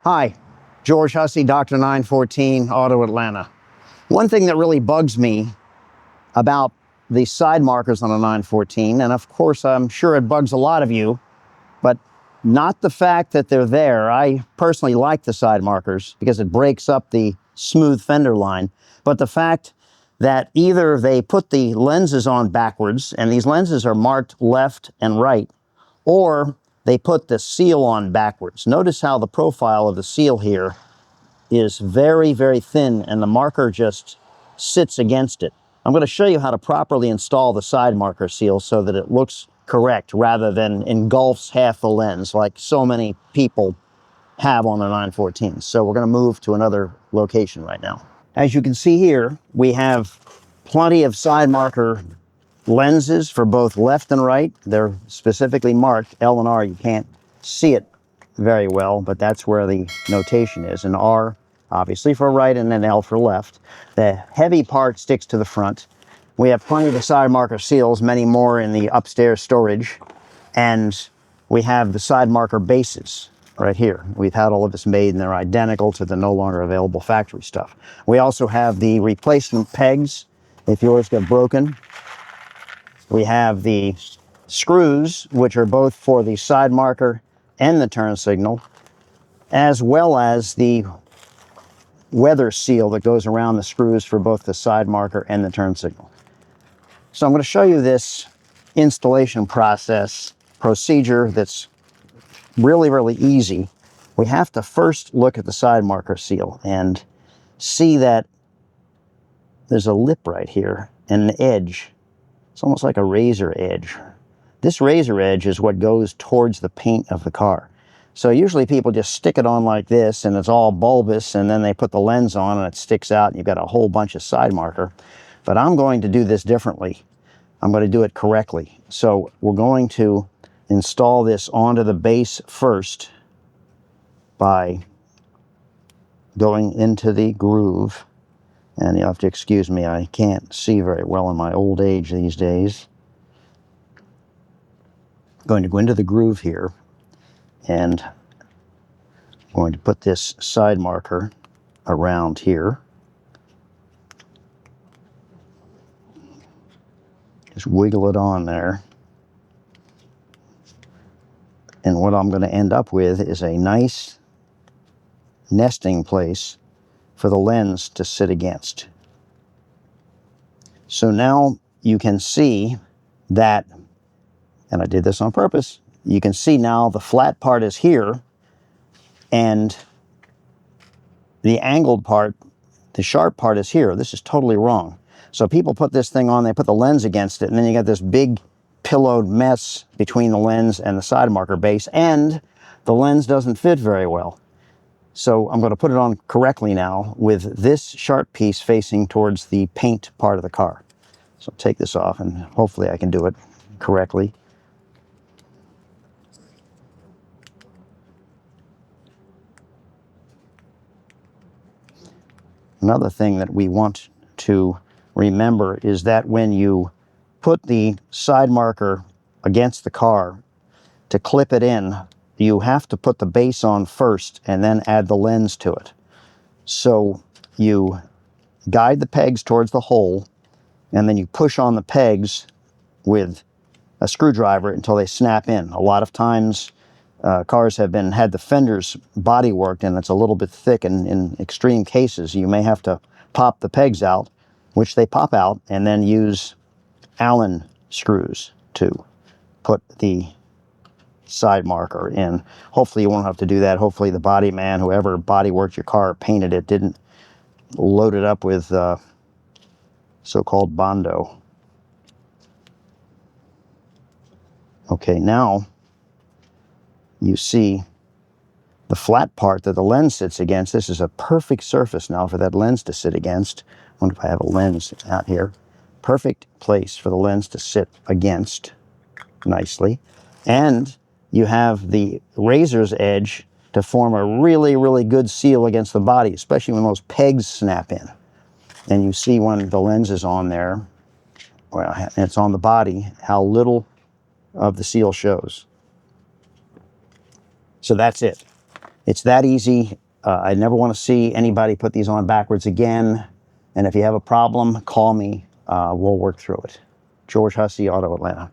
Hi, George Hussey, Dr. 914, Auto Atlanta. One thing that really bugs me about the side markers on a 914, and of course I'm sure it bugs a lot of you, but not the fact that they're there. I personally like the side markers because it breaks up the smooth fender line, but the fact that either they put the lenses on backwards, and these lenses are marked left and right, or they put the seal on backwards. Notice how the profile of the seal here is very, very thin, and the marker just sits against it. I'm going to show you how to properly install the side marker seal so that it looks correct rather than engulfs half the lens like so many people have on the 914. So we're going to move to another location right now. As you can see here, we have plenty of side marker lenses for both left and right. They're specifically marked L and R. You can't see it very well, but that's where the notation is. An R, obviously, for right, and an L for left. The heavy part sticks to the front. We have plenty of the side marker seals, many more in the upstairs storage, and we have the side marker bases right here. We've had all of this made, and they're identical to the no longer available factory stuff. We also have the replacement pegs if yours get broken. We have the screws, which are both for the side marker and the turn signal, as well as the weather seal that goes around the screws for both the side marker and the turn signal. So I'm going to show you this installation procedure that's really, really easy. We have to first look at the side marker seal and see that there's a lip right here and an edge. It's almost like a razor edge. This razor edge is what goes towards the paint of the car. So usually people just stick it on like this and it's all bulbous, and then they put the lens on and it sticks out and you've got a whole bunch of side marker. But I'm going to do this differently. I'm going to do it correctly. So we're going to install this onto the base first by going into the groove. And you have to excuse me, I can't see very well in my old age these days. I'm going to go into the groove here, and I'm going to put this side marker around here. Just wiggle it on there. And what I'm going to end up with is a nice nesting place for the lens to sit against. So now you can see that, and I did this on purpose, you can see now the flat part is here and the angled part, the sharp part is here. This is totally wrong. So people put this thing on, they put the lens against it, and then you got this big pillowed mess between the lens and the side marker base, and the lens doesn't fit very well. So I'm going to put it on correctly now with this sharp piece facing towards the paint part of the car. So I'll take this off and hopefully I can do it correctly. Another thing that we want to remember is that when you put the side marker against the car to clip it in, you have to put the base on first and then add the lens to it. So you guide the pegs towards the hole, and then you push on the pegs with a screwdriver until they snap in. A lot of times cars have had the fenders body worked and it's a little bit thick, and in extreme cases you may have to pop the pegs out, which they pop out, and then use Allen screws to put the side marker in. Hopefully you won't have to do that. Hopefully the body man, whoever body worked your car, painted it, didn't load it up with so-called Bondo. Okay, now you see the flat part that the lens sits against. This is a perfect surface now for that lens to sit against. I wonder if I have a lens out here. Perfect place for the lens to sit against nicely. And you have the razor's edge to form a really, really good seal against the body, especially when those pegs snap in. And you see when the lens is on there, well, and it's on the body, how little of the seal shows. So that's it. It's that easy. I never want to see anybody put these on backwards again. And if you have a problem, call me. We'll work through it. George Hussey, Auto Atlanta.